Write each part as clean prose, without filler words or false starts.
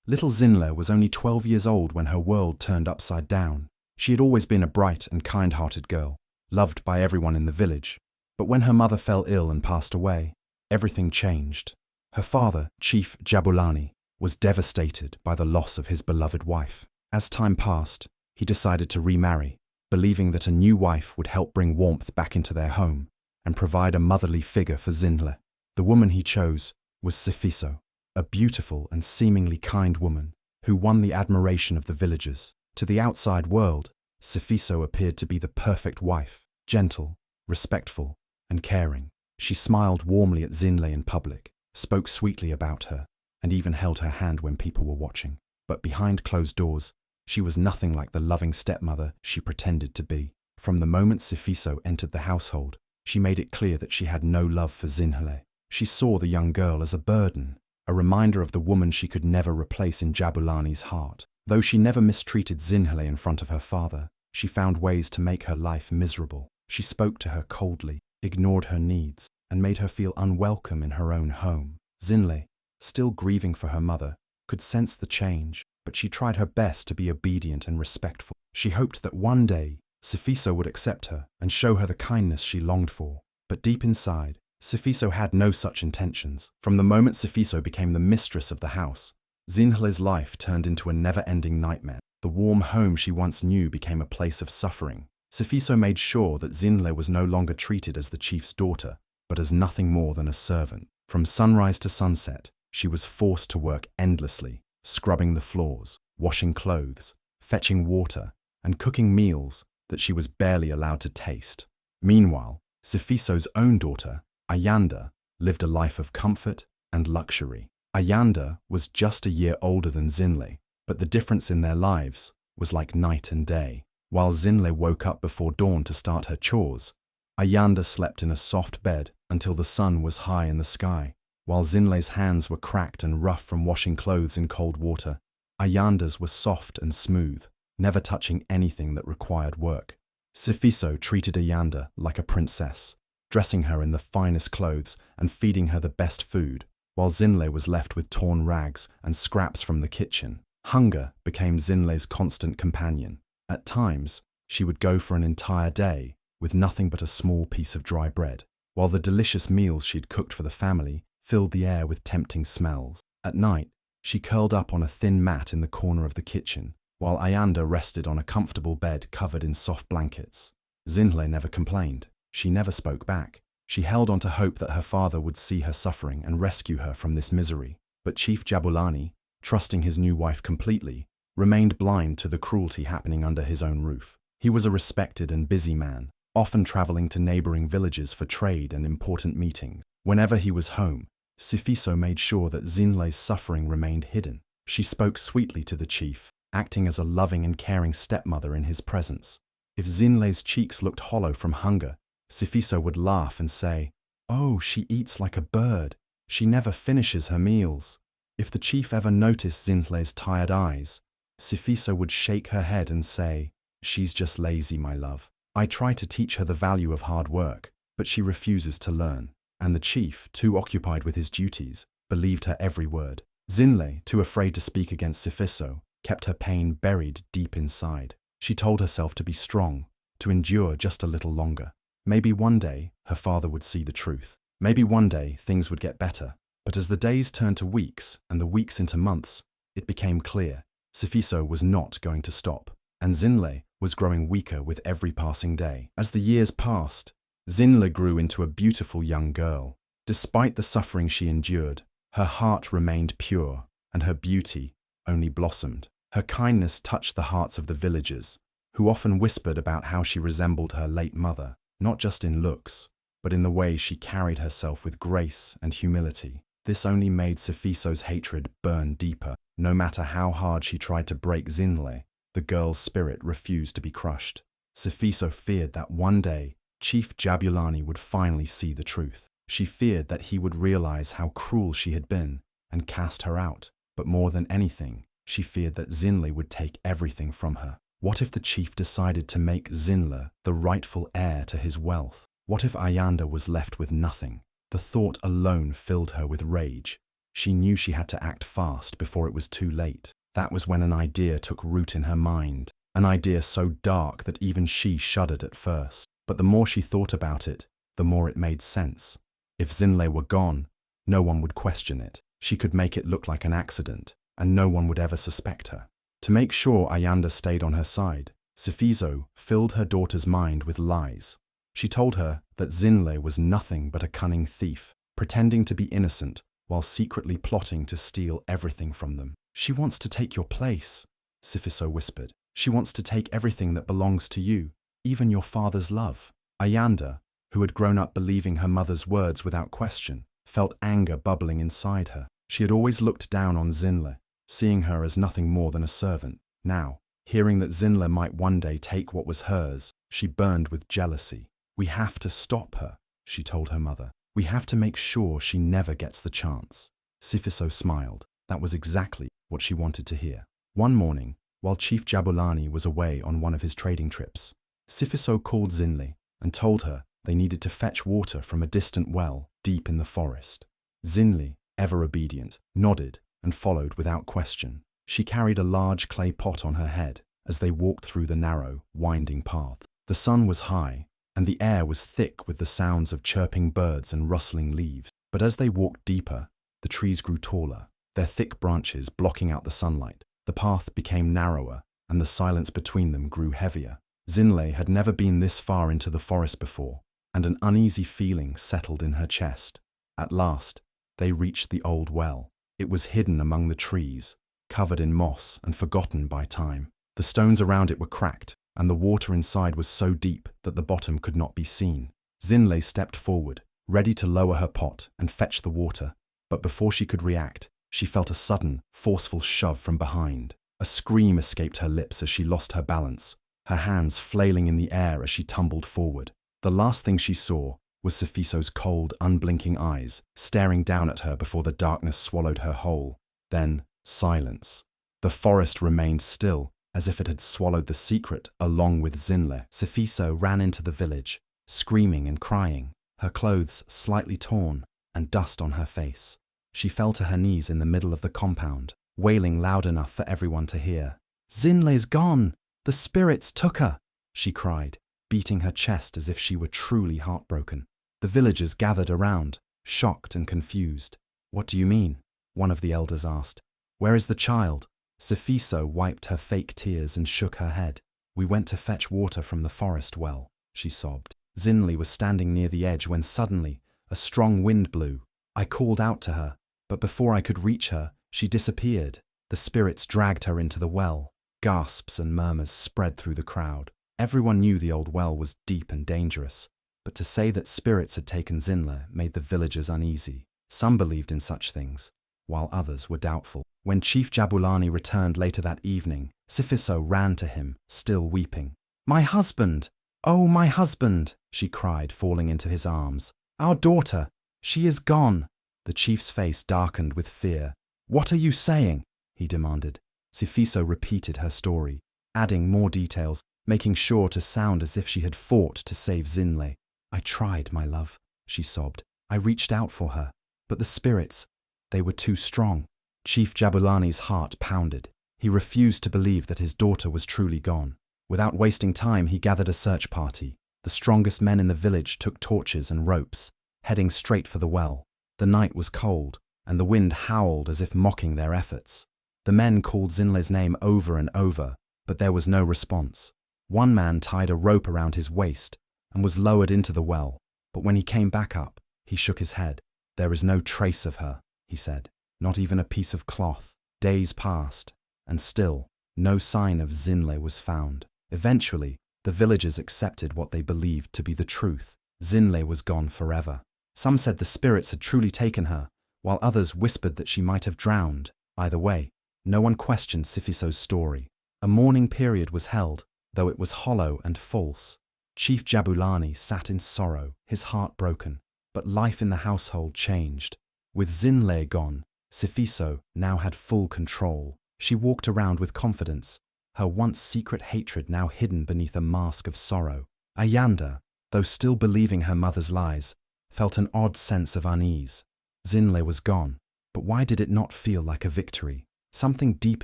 Little Zinle was only 12 years old when her world turned upside down. She had always been a bright and kind-hearted girl, loved by everyone in the village. But when her mother fell ill and passed away, everything changed. Her father, Chief Jabulani, was devastated by the loss of his beloved wife. As time passed, he decided to remarry, believing that a new wife would help bring warmth back into their home and provide a motherly figure for Zinhle. The woman he chose was Sifiso, a beautiful and seemingly kind woman who won the admiration of the villagers. To the outside world, Sifiso appeared to be the perfect wife, gentle, respectful, and caring. She smiled warmly at Zinhle in public, spoke sweetly about her, and even held her hand when people were watching. But behind closed doors, she was nothing like the loving stepmother she pretended to be. From the moment Sifiso entered the household, she made it clear that she had no love for Zinhle. She saw the young girl as a burden, a reminder of the woman she could never replace in Jabulani's heart. Though she never mistreated Zinhle in front of her father, she found ways to make her life miserable. She spoke to her coldly, ignored her needs, and made her feel unwelcome in her own home. Zinhle, still grieving for her mother, could sense the change, but she tried her best to be obedient and respectful. She hoped that one day, Sifiso would accept her and show her the kindness she longed for. But deep inside, Sifiso had no such intentions. From the moment Sifiso became the mistress of the house, Zinhle's life turned into a never-ending nightmare. The warm home she once knew became a place of suffering. Sifiso made sure that Zinhle was no longer treated as the chief's daughter, but as nothing more than a servant. From sunrise to sunset, she was forced to work endlessly, scrubbing the floors, washing clothes, fetching water, and cooking meals that she was barely allowed to taste. Meanwhile, Sifiso's own daughter, Ayanda, lived a life of comfort and luxury. Ayanda was just a year older than Zinhle, but the difference in their lives was like night and day. While Zinhle woke up before dawn to start her chores, Ayanda slept in a soft bed until the sun was high in the sky. While Zinhle's hands were cracked and rough from washing clothes in cold water, Ayanda's were soft and smooth, never touching anything that required work. Sifiso treated Ayanda like a princess, dressing her in the finest clothes and feeding her the best food, while Zinhle was left with torn rags and scraps from the kitchen. Hunger became Zinhle's constant companion. At times, she would go for an entire day with nothing but a small piece of dry bread, while the delicious meals she'd cooked for the family filled the air with tempting smells. At night, she curled up on a thin mat in the corner of the kitchen, while Ayanda rested on a comfortable bed covered in soft blankets. Zinhle never complained. She never spoke back. She held on to hope that her father would see her suffering and rescue her from this misery. But Chief Jabulani, trusting his new wife completely, remained blind to the cruelty happening under his own roof. He was a respected and busy man, often traveling to neighboring villages for trade and important meetings. Whenever he was home, Sifiso made sure that Zinhle's suffering remained hidden. She spoke sweetly to the chief, acting as a loving and caring stepmother in his presence. If Zinhle's cheeks looked hollow from hunger, Sifiso would laugh and say, "Oh, she eats like a bird. She never finishes her meals." If the chief ever noticed Zinhle's tired eyes, Sifiso would shake her head and say, "She's just lazy, my love. I try to teach her the value of hard work, but she refuses to learn." And the chief, too occupied with his duties, believed her every word. Zinhle, too afraid to speak against Sifiso, kept her pain buried deep inside. She told herself to be strong, to endure just a little longer. Maybe one day her father would see the truth. Maybe one day things would get better. But as the days turned to weeks and the weeks into months, it became clear Sifiso was not going to stop, and Zinhle was growing weaker with every passing day. As the years passed, Zinhle grew into a beautiful young girl. Despite the suffering she endured, her heart remained pure, and her beauty only blossomed. Her kindness touched the hearts of the villagers, who often whispered about how she resembled her late mother, not just in looks, but in the way she carried herself with grace and humility. This only made Sifiso's hatred burn deeper. No matter how hard she tried to break Zinhle, the girl's spirit refused to be crushed. Sifiso feared that one day, Chief Jabulani would finally see the truth. She feared that he would realize how cruel she had been and cast her out. But more than anything, she feared that Zinhle would take everything from her. What if the chief decided to make Zinhle the rightful heir to his wealth? What if Ayanda was left with nothing? The thought alone filled her with rage. She knew she had to act fast before it was too late. That was when an idea took root in her mind, an idea so dark that even she shuddered at first. But the more she thought about it, the more it made sense. If Zinle were gone, no one would question it. She could make it look like an accident, and no one would ever suspect her. To make sure Ayanda stayed on her side, Sifiso filled her daughter's mind with lies. She told her that Zinle was nothing but a cunning thief, pretending to be innocent while secretly plotting to steal everything from them. "She wants to take your place," Sifiso whispered. "She wants to take everything that belongs to you, even your father's love." Ayanda, who had grown up believing her mother's words without question, felt anger bubbling inside her. She had always looked down on Zinle, seeing her as nothing more than a servant. Now, hearing that Zinle might one day take what was hers, she burned with jealousy. "We have to stop her," she told her mother. "We have to make sure she never gets the chance." Sifiso smiled. That was exactly what she wanted to hear. One morning, while Chief Jabulani was away on one of his trading trips, Sifiso called Zinle and told her they needed to fetch water from a distant well deep in the forest. Zinle, ever obedient, nodded and followed without question. She carried a large clay pot on her head as they walked through the narrow, winding path. The sun was high, and the air was thick with the sounds of chirping birds and rustling leaves. But as they walked deeper, the trees grew taller, their thick branches blocking out the sunlight. The path became narrower, and the silence between them grew heavier. Zinle had never been this far into the forest before, and an uneasy feeling settled in her chest. At last, they reached the old well. It was hidden among the trees, covered in moss and forgotten by time. The stones around it were cracked, and the water inside was so deep that the bottom could not be seen. Zinle stepped forward, ready to lower her pot and fetch the water, but before she could react, she felt a sudden, forceful shove from behind. A scream escaped her lips as she lost her balance, her hands flailing in the air as she tumbled forward. The last thing she saw was Sifiso's cold, unblinking eyes staring down at her before the darkness swallowed her whole. Then, silence. The forest remained still, as if it had swallowed the secret along with Zinle. Sifiso ran into the village, screaming and crying, her clothes slightly torn and dust on her face. She fell to her knees in the middle of the compound, wailing loud enough for everyone to hear. "Zinle's gone! The spirits took her!" she cried, beating her chest as if she were truly heartbroken. The villagers gathered around, shocked and confused. "What do you mean?" one of the elders asked. "Where is the child?" Sifiso wiped her fake tears and shook her head. "We went to fetch water from the forest well," she sobbed. Zinle was standing near the edge when suddenly a strong wind blew. I called out to her, but before I could reach her, she disappeared. The spirits dragged her into the well. Gasps and murmurs spread through the crowd. Everyone knew the old well was deep and dangerous, but to say that spirits had taken Zinle made the villagers uneasy. Some believed in such things, while others were doubtful. When Chief Jabulani returned later that evening, Sifiso ran to him, still weeping. "My husband! Oh, my husband!" she cried, falling into his arms. "Our daughter! She is gone!" The chief's face darkened with fear. "What are you saying?" he demanded. Sifiso repeated her story, adding more details, making sure to sound as if she had fought to save Zinle. "I tried, my love," she sobbed. "I reached out for her, but the spirits, they were too strong." Chief Jabulani's heart pounded. He refused to believe that his daughter was truly gone. Without wasting time, he gathered a search party. The strongest men in the village took torches and ropes, heading straight for the well. The night was cold, and the wind howled as if mocking their efforts. The men called Zinle's name over and over, but there was no response. One man tied a rope around his waist and was lowered into the well, but when he came back up, he shook his head. "There is no trace of her," he said, "not even a piece of cloth." Days passed, and still, no sign of Zinle was found. Eventually, the villagers accepted what they believed to be the truth. Zinle was gone forever. Some said the spirits had truly taken her, while others whispered that she might have drowned. Either way, no one questioned Sifiso's story. A mourning period was held, though it was hollow and false. Chief Jabulani sat in sorrow, his heart broken, but life in the household changed. With Zinle gone, Sifiso now had full control. She walked around with confidence, her once secret hatred now hidden beneath a mask of sorrow. Ayanda, though still believing her mother's lies, felt an odd sense of unease. Zinle was gone, But why did it not feel like a victory? Something deep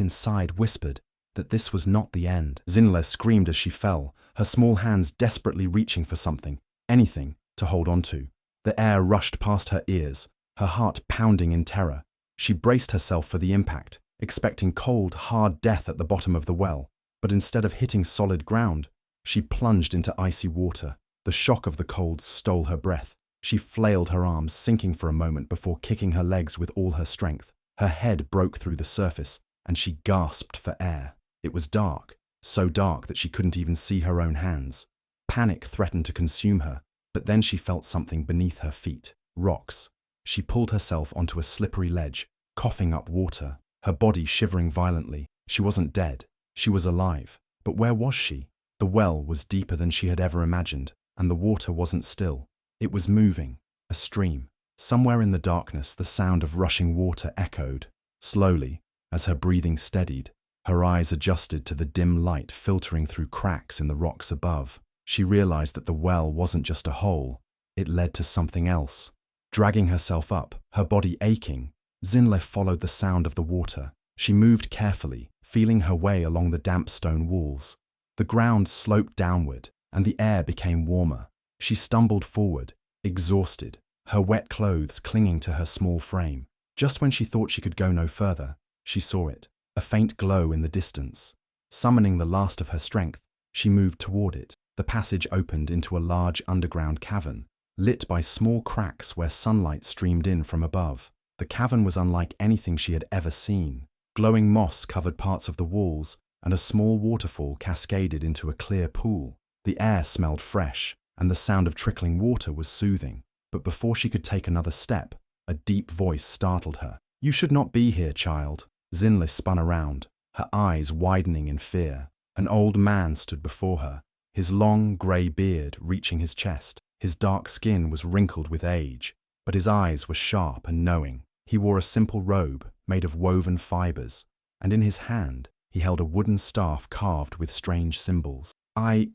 inside whispered that this was not the end. Zinhle screamed as she fell, her small hands desperately reaching for something, anything, to hold on to. The air rushed past her ears, her heart pounding in terror. She braced herself for the impact, expecting cold, hard death at the bottom of the well. But instead of hitting solid ground, she plunged into icy water. The shock of the cold stole her breath. She flailed her arms, sinking for a moment before kicking her legs with all her strength. Her head broke through the surface, and she gasped for air. It was dark, so dark that she couldn't even see her own hands. Panic threatened to consume her, but then she felt something beneath her feet. Rocks. She pulled herself onto a slippery ledge, coughing up water, her body shivering violently. She wasn't dead. She was alive. But where was she? The well was deeper than she had ever imagined, and the water wasn't still. It was moving, a stream. Somewhere in the darkness, the sound of rushing water echoed. Slowly, as her breathing steadied, her eyes adjusted to the dim light filtering through cracks in the rocks above. She realized that the well wasn't just a hole, it led to something else. Dragging herself up, her body aching, Zinle followed the sound of the water. She moved carefully, feeling her way along the damp stone walls. The ground sloped downward, and the air became warmer. She stumbled forward, exhausted, her wet clothes clinging to her small frame. Just when she thought she could go no further, she saw it, a faint glow in the distance. Summoning the last of her strength, she moved toward it. The passage opened into a large underground cavern, lit by small cracks where sunlight streamed in from above. The cavern was unlike anything she had ever seen. Glowing moss covered parts of the walls, and a small waterfall cascaded into a clear pool. The air smelled fresh, and the sound of trickling water was soothing. But before she could take another step, a deep voice startled her. "You should not be here, child." Zinle spun around, her eyes widening in fear. An old man stood before her, his long grey beard reaching his chest. His dark skin was wrinkled with age, but his eyes were sharp and knowing. He wore a simple robe made of woven fibers, and in his hand he held a wooden staff carved with strange symbols. I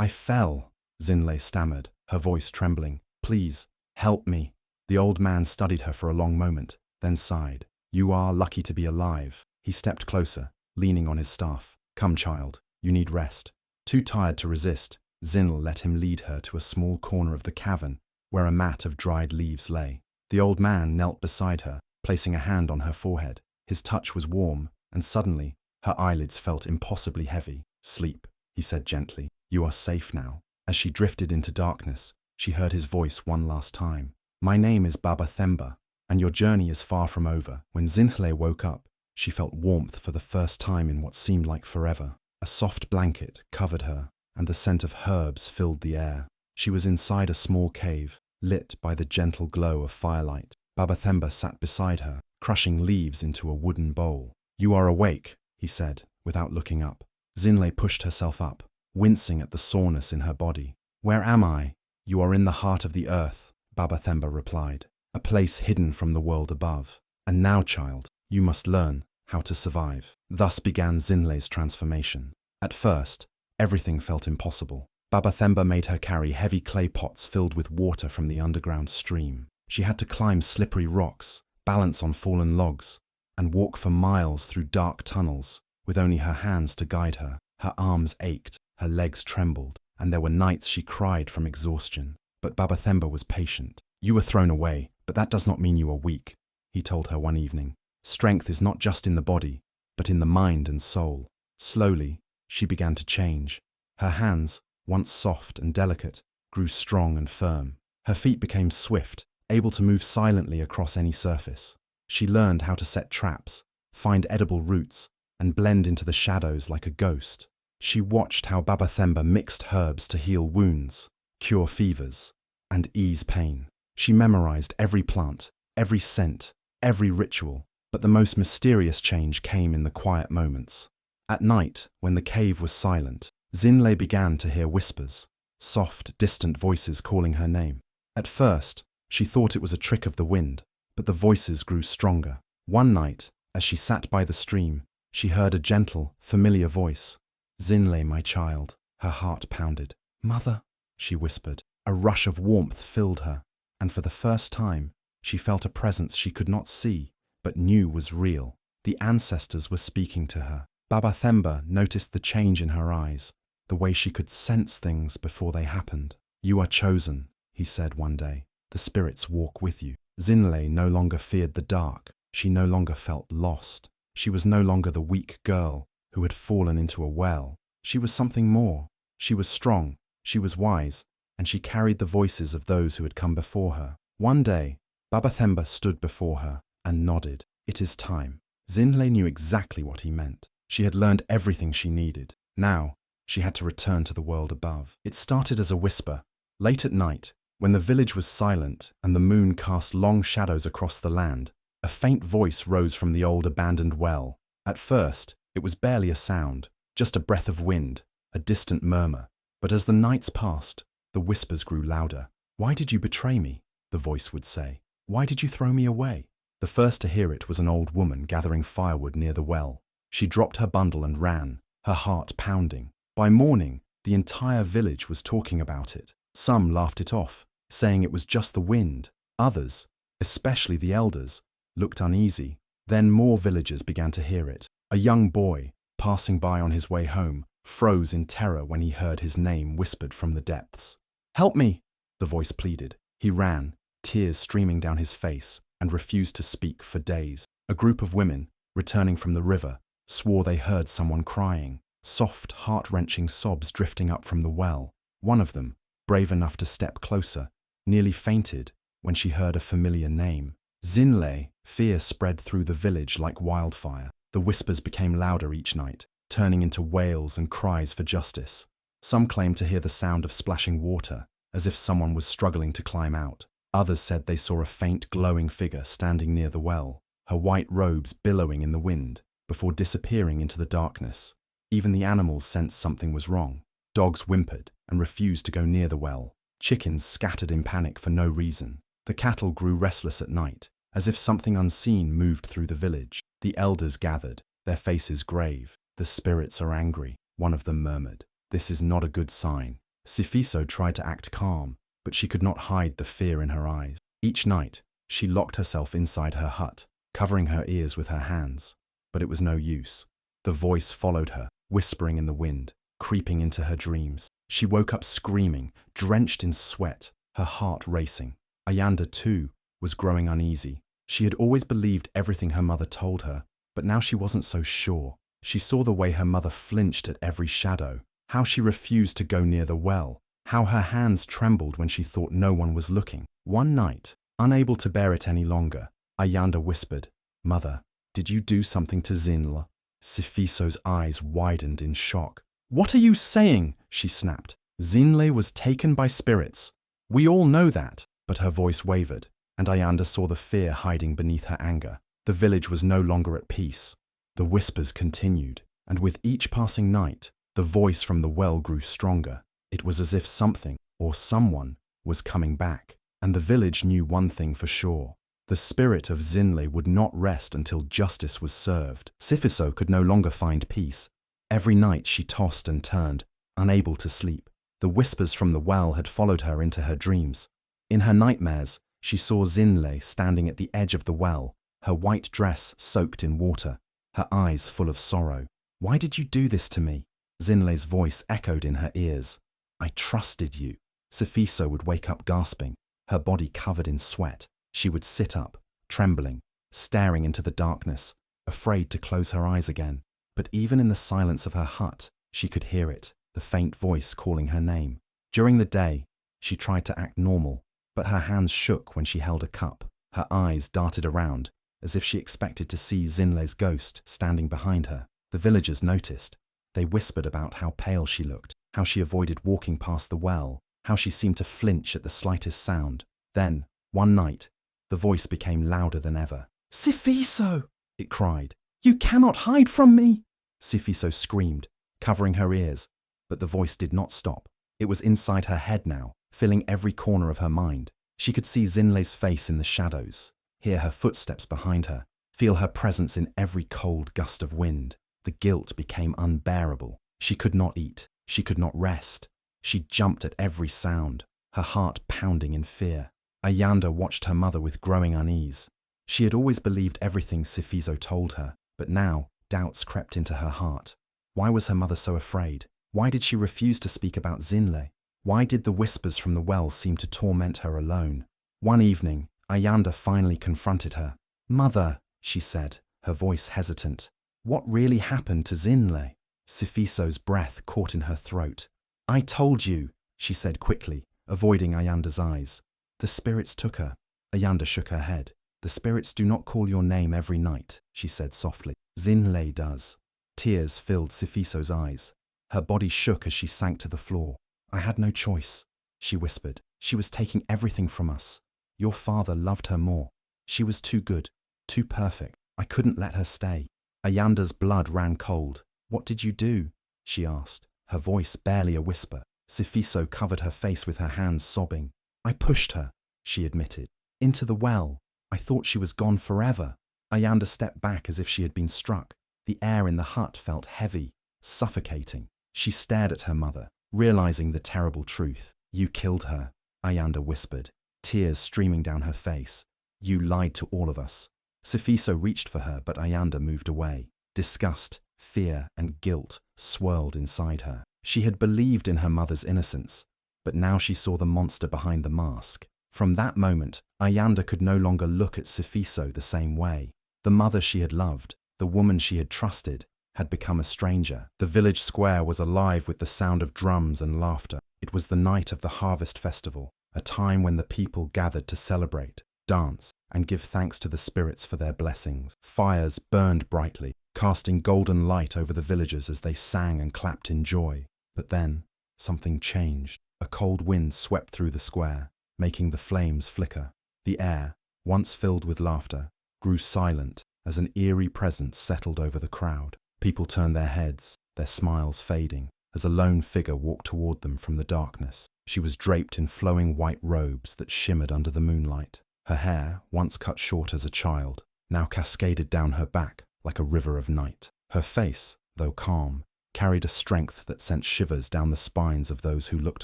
fell," Zinhle stammered, her voice trembling. "Please, help me." The old man studied her for a long moment, then sighed. "You are lucky to be alive." He stepped closer, leaning on his staff. "Come, child, you need rest." Too tired to resist, Zinhle let him lead her to a small corner of the cavern where a mat of dried leaves lay. The old man knelt beside her, placing a hand on her forehead. His touch was warm, and suddenly, her eyelids felt impossibly heavy. "Sleep," he said gently. "You are safe now." As she drifted into darkness, she heard his voice one last time. "My name is Baba Themba, and your journey is far from over." When Zinhle woke up, she felt warmth for the first time in what seemed like forever. A soft blanket covered her, and the scent of herbs filled the air. She was inside a small cave, lit by the gentle glow of firelight. Baba Themba sat beside her, crushing leaves into a wooden bowl. "You are awake," he said, without looking up. Zinhle pushed herself up, wincing at the soreness in her body. "Where am I?" "You are in the heart of the earth," Baba Themba replied, "a place hidden from the world above. And now, child, you must learn how to survive." Thus began Zinle's transformation. At first, everything felt impossible. Baba Themba made her carry heavy clay pots filled with water from the underground stream. She had to climb slippery rocks, balance on fallen logs, and walk for miles through dark tunnels, with only her hands to guide her. Her arms ached, her legs trembled, and there were nights she cried from exhaustion. But Baba Themba was patient. "You were thrown away, but that does not mean you are weak," he told her one evening. "Strength is not just in the body, but in the mind and soul." Slowly, she began to change. Her hands, once soft and delicate, grew strong and firm. Her feet became swift, able to move silently across any surface. She learned how to set traps, find edible roots, and blend into the shadows like a ghost. She watched how Baba Themba mixed herbs to heal wounds, cure fevers, and ease pain. She memorized every plant, every scent, every ritual, but the most mysterious change came in the quiet moments. At night, when the cave was silent, Zinhle began to hear whispers, soft, distant voices calling her name. At first, she thought it was a trick of the wind, but the voices grew stronger. One night, as she sat by the stream, she heard a gentle, familiar voice. "Zinhle, my child." Her heart pounded. "Mother," she whispered. A rush of warmth filled her, and for the first time, she felt a presence she could not see, but knew was real. The ancestors were speaking to her. Baba Themba noticed the change in her eyes, the way she could sense things before they happened. "You are chosen," he said one day. "The spirits walk with you." Zinle no longer feared the dark. She no longer felt lost. She was no longer the weak girl who had fallen into a well. She was something more. She was strong, she was wise, and she carried the voices of those who had come before her. One day, Baba Themba stood before her and nodded. "It is time." Zinhle knew exactly what he meant. She had learned everything she needed. Now, she had to return to the world above. It started as a whisper. Late at night, when the village was silent and the moon cast long shadows across the land, a faint voice rose from the old abandoned well. At first, it was barely a sound, just a breath of wind, a distant murmur. But as the nights passed, the whispers grew louder. "Why did you betray me?" the voice would say. "Why did you throw me away?" The first to hear it was an old woman gathering firewood near the well. She dropped her bundle and ran, her heart pounding. By morning, the entire village was talking about it. Some laughed it off, saying it was just the wind. Others, especially the elders, looked uneasy. Then more villagers began to hear it. A young boy, passing by on his way home, froze in terror when he heard his name whispered from the depths. "Help me!" the voice pleaded. He ran, tears streaming down his face, and refused to speak for days. A group of women, returning from the river, swore they heard someone crying, soft, heart-wrenching sobs drifting up from the well. One of them, brave enough to step closer, nearly fainted when she heard a familiar name. Zinle. Fear spread through the village like wildfire. The whispers became louder each night, turning into wails and cries for justice. Some claimed to hear the sound of splashing water, as if someone was struggling to climb out. Others said they saw a faint, glowing figure standing near the well, her white robes billowing in the wind, before disappearing into the darkness. Even the animals sensed something was wrong. Dogs whimpered and refused to go near the well. Chickens scattered in panic for no reason. The cattle grew restless at night, as if something unseen moved through the village. The elders gathered, their faces grave. "The spirits are angry," one of them murmured. "This is not a good sign." Sifiso tried to act calm, but she could not hide the fear in her eyes. Each night, she locked herself inside her hut, covering her ears with her hands. But it was no use. The voice followed her, whispering in the wind, creeping into her dreams. She woke up screaming, drenched in sweat, her heart racing. Ayanda, too, was growing uneasy. She had always believed everything her mother told her, but now she wasn't so sure. She saw the way her mother flinched at every shadow, how she refused to go near the well, how her hands trembled when she thought no one was looking. One night, unable to bear it any longer, Ayanda whispered, "Mother, did you do something to Zinle?" Sifiso's eyes widened in shock. "What are you saying?" she snapped. "Zinle was taken by spirits. We all know that." But her voice wavered, and Ayanda saw the fear hiding beneath her anger. The village was no longer at peace. The whispers continued, and with each passing night, the voice from the well grew stronger. It was as if something, or someone, was coming back. And the village knew one thing for sure. The spirit of Zinle would not rest until justice was served. Sifiso could no longer find peace. Every night she tossed and turned, unable to sleep. The whispers from the well had followed her into her dreams. In her nightmares, she saw Zinle standing at the edge of the well, her white dress soaked in water, her eyes full of sorrow. "Why did you do this to me?" Zinle's voice echoed in her ears. "I trusted you." Sifiso would wake up gasping, her body covered in sweat. She would sit up, trembling, staring into the darkness, afraid to close her eyes again. But even in the silence of her hut, she could hear it, the faint voice calling her name. During the day, she tried to act normal, but her hands shook when she held a cup. Her eyes darted around, as if she expected to see Zinle's ghost standing behind her. The villagers noticed. They whispered about how pale she looked, how she avoided walking past the well, how she seemed to flinch at the slightest sound. Then, one night, the voice became louder than ever. "Sifiso!" it cried. "You cannot hide from me!" Sifiso screamed, covering her ears, but the voice did not stop. It was inside her head now, filling every corner of her mind. She could see Zinle's face in the shadows, hear her footsteps behind her, feel her presence in every cold gust of wind. The guilt became unbearable. She could not eat. She could not rest. She jumped at every sound, her heart pounding in fear. Ayanda watched her mother with growing unease. She had always believed everything Sifiso told her, but now doubts crept into her heart. Why was her mother so afraid? Why did she refuse to speak about Zinle? Why did the whispers from the well seem to torment her alone? One evening, Ayanda finally confronted her. "Mother," she said, her voice hesitant, "what really happened to Zinle?" Sifiso's breath caught in her throat. "I told you," she said quickly, avoiding Ayanda's eyes. "The spirits took her." Ayanda shook her head. "The spirits do not call your name every night," she said softly. "Zinle does." Tears filled Sifiso's eyes. Her body shook as she sank to the floor. "I had no choice," she whispered. "She was taking everything from us. Your father loved her more. She was too good, too perfect. I couldn't let her stay." Ayanda's blood ran cold. "What did you do?" she asked, her voice barely a whisper. Sifiso covered her face with her hands, sobbing. "I pushed her," she admitted, "into the well. I thought she was gone forever." Ayanda stepped back as if she had been struck. The air in the hut felt heavy, suffocating. She stared at her mother, realizing the terrible truth. "You killed her," Ayanda whispered, tears streaming down her face. "You lied to all of us." Sifiso reached for her, but Ayanda moved away. Disgust, fear, and guilt swirled inside her. She had believed in her mother's innocence, but now she saw the monster behind the mask. From that moment, Ayanda could no longer look at Sifiso the same way. The mother she had loved, the woman she had trusted, had become a stranger. The village square was alive with the sound of drums and laughter. It was the night of the harvest festival, a time when the people gathered to celebrate, dance, and give thanks to the spirits for their blessings. Fires burned brightly, casting golden light over the villagers as they sang and clapped in joy. But then, something changed. A cold wind swept through the square, making the flames flicker. The air, once filled with laughter, grew silent as an eerie presence settled over the crowd. People turned their heads, their smiles fading, as a lone figure walked toward them from the darkness. She was draped in flowing white robes that shimmered under the moonlight. Her hair, once cut short as a child, now cascaded down her back like a river of night. Her face, though calm, carried a strength that sent shivers down the spines of those who looked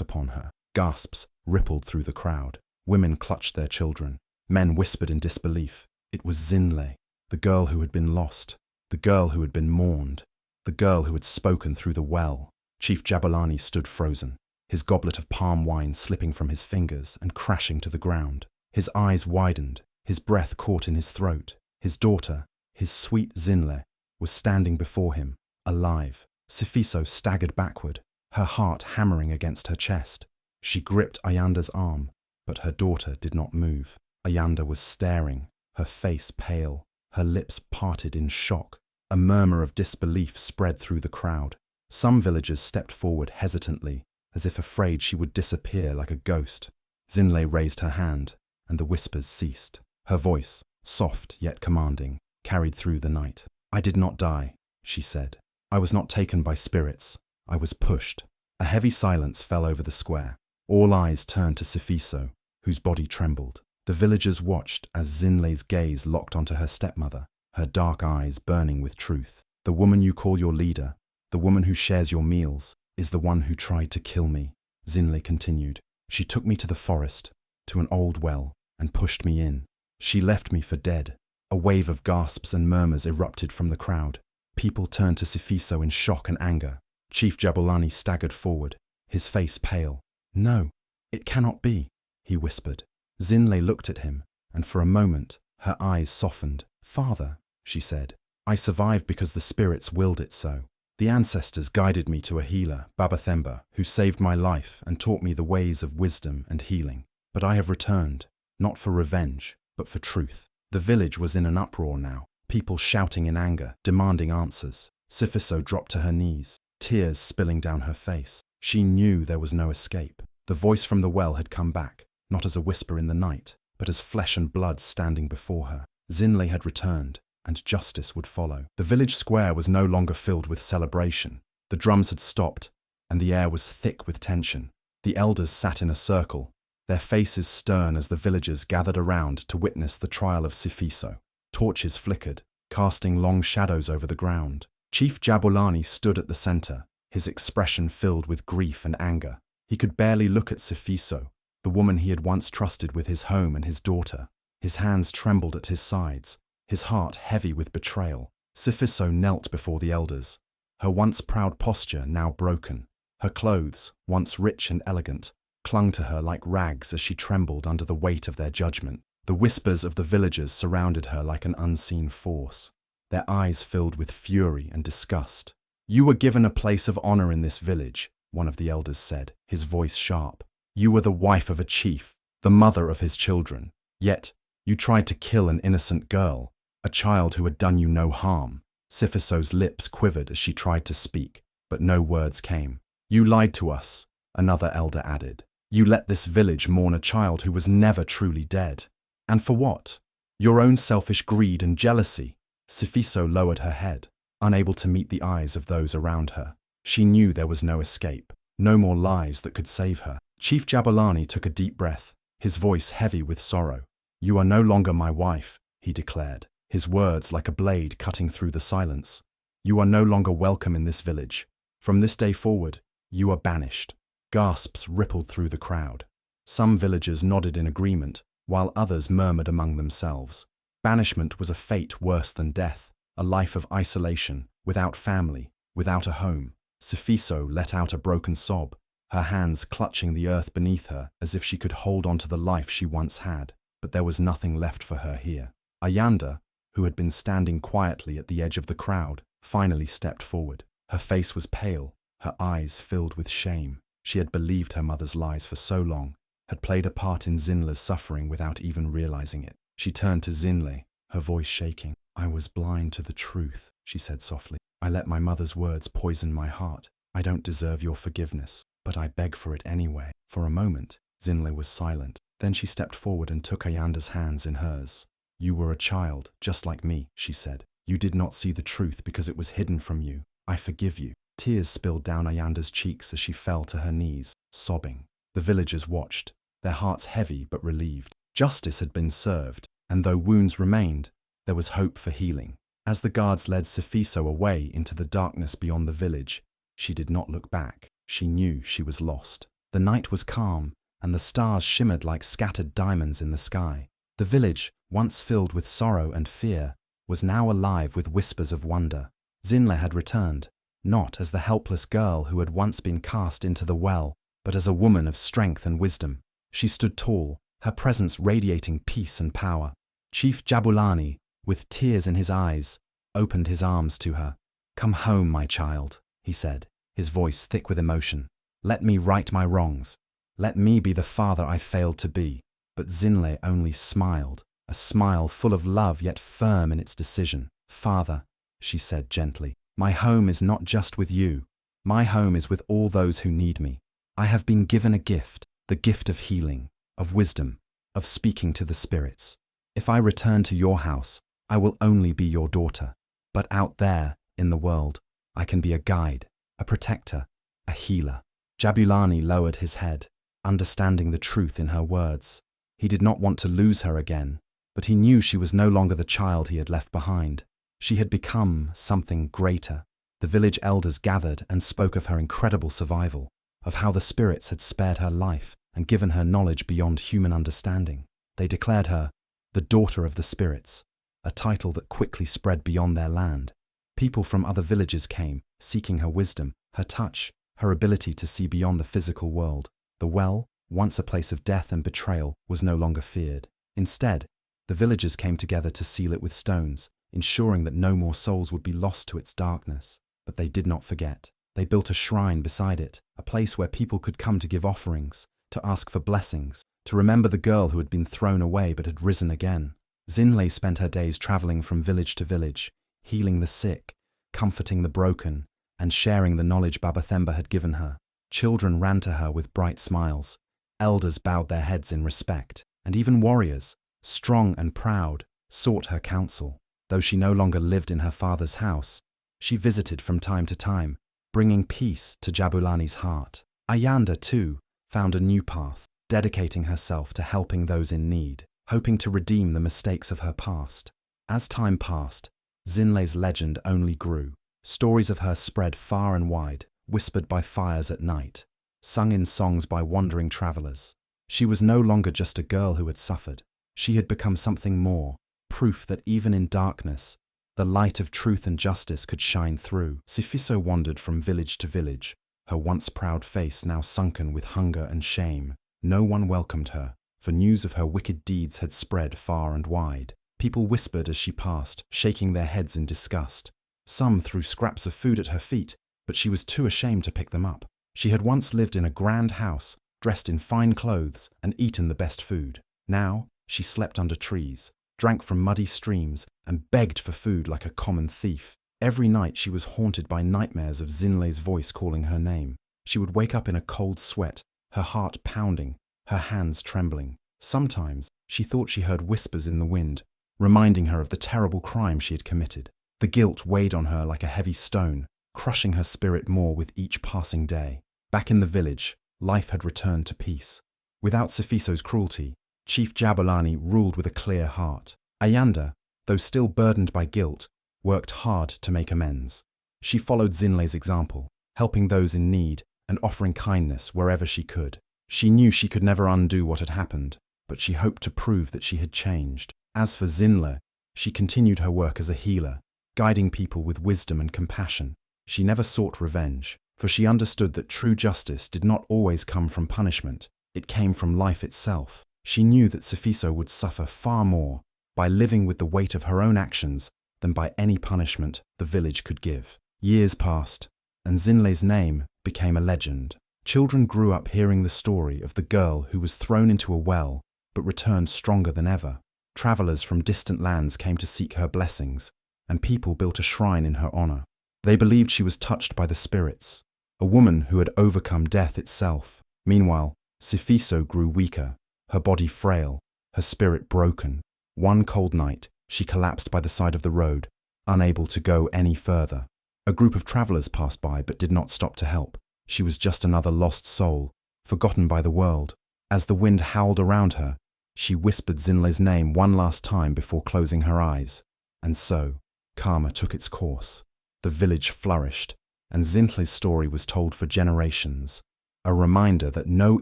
upon her. Gasps rippled through the crowd. Women clutched their children. Men whispered in disbelief. It was Zinle, the girl who had been lost, the girl who had been mourned, the girl who had spoken through the well. Chief Jabulani stood frozen, his goblet of palm wine slipping from his fingers and crashing to the ground. His eyes widened, his breath caught in his throat. His daughter, his sweet Zinle, was standing before him, alive. Sifiso staggered backward, her heart hammering against her chest. She gripped Ayanda's arm, but her daughter did not move. Ayanda was staring, her face pale, her lips parted in shock. A murmur of disbelief spread through the crowd. Some villagers stepped forward hesitantly, as if afraid she would disappear like a ghost. Zinle raised her hand, and the whispers ceased. Her voice, soft yet commanding, carried through the night. "I did not die," she said. "I was not taken by spirits. I was pushed." A heavy silence fell over the square. All eyes turned to Sifiso, whose body trembled. The villagers watched as Zinle's gaze locked onto her stepmother, her dark eyes burning with truth. "The woman you call your leader, the woman who shares your meals, is the one who tried to kill me," Zinle continued. "She took me to the forest, to an old well, and pushed me in. She left me for dead." A wave of gasps and murmurs erupted from the crowd. People turned to Sifiso in shock and anger. Chief Jabulani staggered forward, his face pale. "No, it cannot be," he whispered. Zinle looked at him, and for a moment, her eyes softened. "Father," she said, "I survived because the spirits willed it so. The ancestors guided me to a healer, Baba Themba, who saved my life and taught me the ways of wisdom and healing. But I have returned, not for revenge, but for truth." The village was in an uproar now, people shouting in anger, demanding answers. Sifiso dropped to her knees, tears spilling down her face. She knew there was no escape. The voice from the well had come back, not as a whisper in the night, but as flesh and blood standing before her. Zinle had returned, and justice would follow. The village square was no longer filled with celebration. The drums had stopped, and the air was thick with tension. The elders sat in a circle, their faces stern as the villagers gathered around to witness the trial of Sifiso. Torches flickered, casting long shadows over the ground. Chief Jabulani stood at the center, his expression filled with grief and anger. He could barely look at Sifiso, the woman he had once trusted with his home and his daughter. His hands trembled at his sides, his heart heavy with betrayal. Sifiso knelt before the elders, her once proud posture now broken. Her clothes, once rich and elegant, clung to her like rags as she trembled under the weight of their judgment. The whispers of the villagers surrounded her like an unseen force, their eyes filled with fury and disgust. "You were given a place of honor in this village," one of the elders said, his voice sharp. "You were the wife of a chief, the mother of his children. Yet, you tried to kill an innocent girl, a child who had done you no harm." Sifiso's lips quivered as she tried to speak, but no words came. "You lied to us," another elder added. "You let this village mourn a child who was never truly dead. And for what? Your own selfish greed and jealousy." Sifiso lowered her head, unable to meet the eyes of those around her. She knew there was no escape, no more lies that could save her. Chief Jabulani took a deep breath, his voice heavy with sorrow. "You are no longer my wife," he declared, his words like a blade cutting through the silence. "You are no longer welcome in this village. From this day forward, you are banished." Gasps rippled through the crowd. Some villagers nodded in agreement, while others murmured among themselves. Banishment was a fate worse than death, a life of isolation, without family, without a home. Sifiso let out a broken sob, her hands clutching the earth beneath her as if she could hold on to the life she once had. But there was nothing left for her here. Ayanda, who had been standing quietly at the edge of the crowd, finally stepped forward. Her face was pale, her eyes filled with shame. She had believed her mother's lies for so long, had played a part in Zinle's suffering without even realizing it. She turned to Zinle, her voice shaking. "I was blind to the truth," she said softly. "I let my mother's words poison my heart. I don't deserve your forgiveness, but I beg for it anyway." For a moment, Zinle was silent. Then she stepped forward and took Ayanda's hands in hers. "You were a child, just like me," she said. "You did not see the truth because it was hidden from you. I forgive you." Tears spilled down Ayanda's cheeks as she fell to her knees, sobbing. The villagers watched, their hearts heavy but relieved. Justice had been served, and though wounds remained, there was hope for healing. As the guards led Sifiso away into the darkness beyond the village, she did not look back. She knew she was lost. The night was calm, and the stars shimmered like scattered diamonds in the sky. The village, once filled with sorrow and fear, was now alive with whispers of wonder. Zinle had returned, not as the helpless girl who had once been cast into the well, but as a woman of strength and wisdom. She stood tall, her presence radiating peace and power. Chief Jabulani, with tears in his eyes, opened his arms to her. "Come home, my child," he said, his voice thick with emotion. "Let me right my wrongs. Let me be the father I failed to be." But Zinle only smiled, a smile full of love yet firm in its decision. "Father," she said gently, "my home is not just with you. My home is with all those who need me. I have been given a gift, the gift of healing, of wisdom, of speaking to the spirits. If I return to your house, I will only be your daughter. But out there, in the world, I can be a guide, a protector, a healer." Jabulani lowered his head, understanding the truth in her words. He did not want to lose her again, but he knew she was no longer the child he had left behind. She had become something greater. The village elders gathered and spoke of her incredible survival, of how the spirits had spared her life and given her knowledge beyond human understanding. They declared her the daughter of the spirits, a title that quickly spread beyond their land. People from other villages came, seeking her wisdom, her touch, her ability to see beyond the physical world. The well, once a place of death and betrayal, was no longer feared. Instead, the villagers came together to seal it with stones, ensuring that no more souls would be lost to its darkness. But they did not forget. They built a shrine beside it, a place where people could come to give offerings, to ask for blessings, to remember the girl who had been thrown away but had risen again. Zinle spent her days traveling from village to village, healing the sick, comforting the broken, and sharing the knowledge Baba Themba had given her. Children ran to her with bright smiles, elders bowed their heads in respect, and even warriors, strong and proud, sought her counsel. Though she no longer lived in her father's house, she visited from time to time, bringing peace to Jabulani's heart. Ayanda, too, found a new path, dedicating herself to helping those in need, hoping to redeem the mistakes of her past. As time passed, Zinle's legend only grew. Stories of her spread far and wide, whispered by fires at night, sung in songs by wandering travelers. She was no longer just a girl who had suffered. She had become something more, proof that even in darkness, the light of truth and justice could shine through. Sifiso wandered from village to village, her once proud face now sunken with hunger and shame. No one welcomed her, for news of her wicked deeds had spread far and wide. People whispered as she passed, shaking their heads in disgust. Some threw scraps of food at her feet, but she was too ashamed to pick them up. She had once lived in a grand house, dressed in fine clothes, and eaten the best food. Now, she slept under trees, drank from muddy streams, and begged for food like a common thief. Every night she was haunted by nightmares of Zinle's voice calling her name. She would wake up in a cold sweat, her heart pounding, her hands trembling. Sometimes she thought she heard whispers in the wind, reminding her of the terrible crime she had committed. The guilt weighed on her like a heavy stone, crushing her spirit more with each passing day. Back in the village, life had returned to peace. Without Sifiso's cruelty, Chief Jabulani ruled with a clear heart. Ayanda, though still burdened by guilt, worked hard to make amends. She followed Zinle's example, helping those in need and offering kindness wherever she could. She knew she could never undo what had happened, but she hoped to prove that she had changed. As for Zinle, she continued her work as a healer, guiding people with wisdom and compassion. She never sought revenge, for she understood that true justice did not always come from punishment, it came from life itself. She knew that Sifiso would suffer far more by living with the weight of her own actions than by any punishment the village could give. Years passed, and Zinle's name became a legend. Children grew up hearing the story of the girl who was thrown into a well but returned stronger than ever. Travelers from distant lands came to seek her blessings, and people built a shrine in her honor. They believed she was touched by the spirits, a woman who had overcome death itself. Meanwhile, Sifiso grew weaker, her body frail, her spirit broken. One cold night, she collapsed by the side of the road, unable to go any further. A group of travelers passed by but did not stop to help. She was just another lost soul, forgotten by the world. As the wind howled around her, she whispered Zinle's name one last time before closing her eyes. And so, karma took its course. The village flourished, and Zinhle's story was told for generations, a reminder that no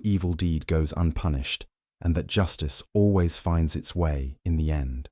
evil deed goes unpunished, and that justice always finds its way in the end.